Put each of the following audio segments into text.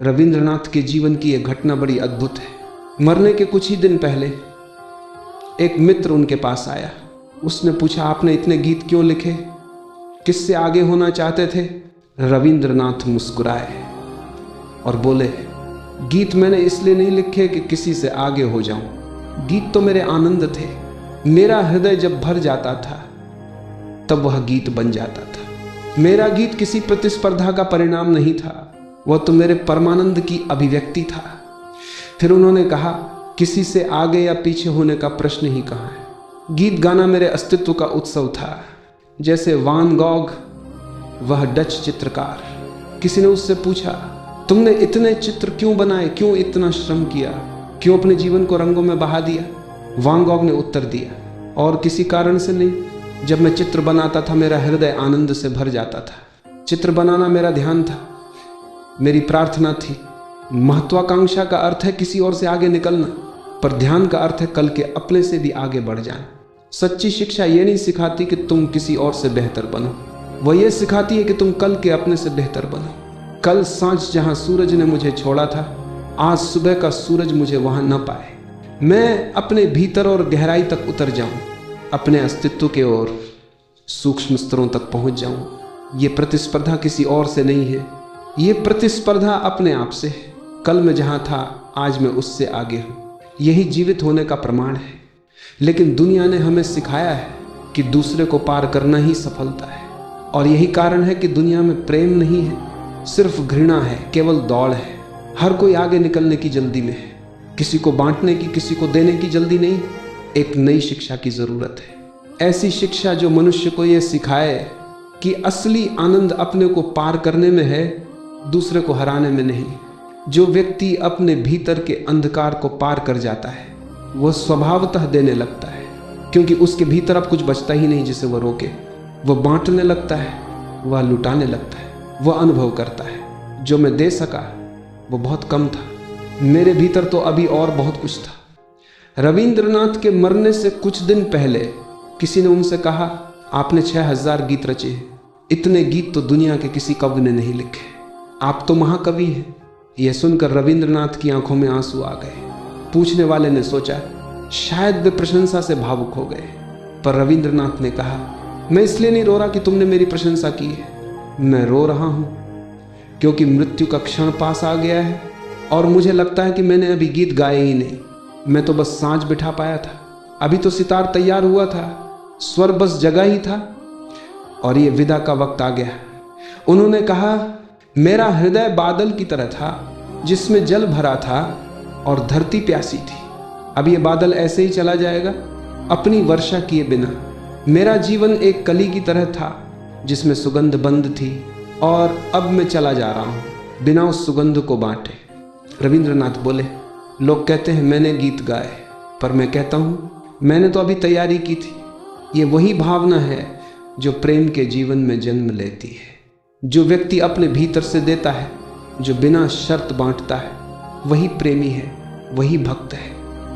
रविंद्रनाथ के जीवन की यह घटना बड़ी अद्भुत है। मरने के कुछ ही दिन पहले एक मित्र उनके पास आया। उसने पूछा, आपने इतने गीत क्यों लिखे, किससे आगे होना चाहते थे? रविंद्रनाथ मुस्कुराए और बोले, गीत मैंने इसलिए नहीं लिखे कि किसी से आगे हो जाऊं। गीत तो मेरे आनंद थे। मेरा हृदय जब भर जाता था तब वह गीत बन जाता था। मेरा गीत किसी प्रतिस्पर्धा का परिणाम नहीं था, वह तो मेरे परमानंद की अभिव्यक्ति था। फिर उन्होंने कहा, किसी से आगे या पीछे होने का प्रश्न ही कहाँ है। गीत गाना मेरे अस्तित्व का उत्सव था। जैसे वान गॉग, वह डच चित्रकार, किसी ने उससे पूछा, तुमने इतने चित्र क्यों बनाए, क्यों इतना श्रम किया, क्यों अपने जीवन को रंगों में बहा दिया? वान गॉग ने उत्तर दिया, और किसी कारण से नहीं। जब मैं चित्र बनाता था मेरा हृदय आनंद से भर जाता था। चित्र बनाना मेरा ध्यान था, मेरी प्रार्थना थी। महत्वाकांक्षा का अर्थ है किसी और से आगे निकलना, पर ध्यान का अर्थ है कल के अपने से भी आगे बढ़ जाना। सच्ची शिक्षा ये नहीं सिखाती कि तुम किसी और से बेहतर बनो, वह ये सिखाती है कि तुम कल के अपने से बेहतर बनो। कल सांझ जहां सूरज ने मुझे छोड़ा था, आज सुबह का सूरज मुझे वहां न पाए। मैं अपने भीतर और गहराई तक उतर जाऊं, अपने अस्तित्व के ओर सूक्ष्म स्तरों तक पहुंच जाऊं। ये प्रतिस्पर्धा किसी और से नहीं है, ये प्रतिस्पर्धा अपने आप से है। कल मैं जहां था आज मैं उससे आगे हूं, यही जीवित होने का प्रमाण है। लेकिन दुनिया ने हमें सिखाया है कि दूसरे को पार करना ही सफलता है, और यही कारण है कि दुनिया में प्रेम नहीं है, सिर्फ घृणा है, केवल दौड़ है। हर कोई आगे निकलने की जल्दी में है, किसी को बांटने की, किसी को देने की जल्दी नहीं। एक नई शिक्षा की जरूरत है, ऐसी शिक्षा जो मनुष्य को यह सिखाए कि असली आनंद अपने को पार करने में है, दूसरे को हराने में नहीं। जो व्यक्ति अपने भीतर के अंधकार को पार कर जाता है वह स्वभावतः देने लगता है, क्योंकि उसके भीतर अब कुछ बचता ही नहीं जिसे वह रोके। वह बांटने लगता है, वह लुटाने लगता है, वह अनुभव करता है, जो मैं दे सका वो बहुत कम था, मेरे भीतर तो अभी और बहुत कुछ था। रविंद्रनाथ के मरने से कुछ दिन पहले किसी ने उनसे कहा, आपने 6000 गीत रचे हैं, इतने गीत तो दुनिया के किसी कवि ने नहीं लिखे, आप तो महाकवि हैं। यह सुनकर रविंद्रनाथ की आंखों में आंसू आ गए। पूछने वाले ने सोचा शायद वे प्रशंसा से भावुक हो गए, पर रविंद्रनाथ ने कहा, मैं इसलिए नहीं रो रहा कि तुमने मेरी प्रशंसा की है, मैं रो रहा हूं क्योंकि मृत्यु का क्षण पास आ गया है और मुझे लगता है कि मैंने अभी गीत गाए ही नहीं। मैं तो बस सांझ बिठा पाया था, अभी तो सितार तैयार हुआ था, स्वर बस जगा ही था और ये विदा का वक्त आ गया। उन्होंने कहा, मेरा हृदय बादल की तरह था जिसमें जल भरा था और धरती प्यासी थी। अब ये बादल ऐसे ही चला जाएगा अपनी वर्षा किए बिना। मेरा जीवन एक कली की तरह था जिसमें सुगंध बंद थी और अब मैं चला जा रहा हूँ बिना उस सुगंध को बांटे। रविंद्रनाथ बोले, लोग कहते हैं मैंने गीत गाए, पर मैं कहता हूँ मैंने तो अभी तैयारी की थी। ये वही भावना है जो प्रेम के जीवन में जन्म लेती है। जो व्यक्ति अपने भीतर से देता है, जो बिना शर्त बांटता है, वही प्रेमी है, वही भक्त है।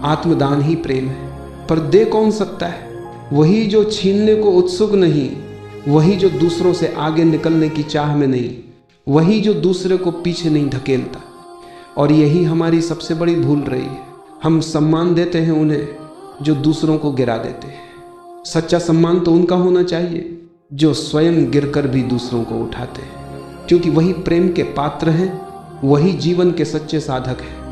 आत्मदान ही प्रेम है, पर दे कौन सकता है? वही जो छीनने को उत्सुक नहीं, वही जो दूसरों से आगे निकलने की चाह में नहीं, वही जो दूसरे को पीछे नहीं धकेलता। और यही हमारी सबसे बड़ी भूल रही है। हम सम्मान देते हैं उन्हें जो दूसरों को गिरा देते हैं। सच्चा सम्मान तो उनका होना चाहिए जो स्वयं गिरकर भी दूसरों को उठाते हैं, क्योंकि वही प्रेम के पात्र हैं, वही जीवन के सच्चे साधक हैं।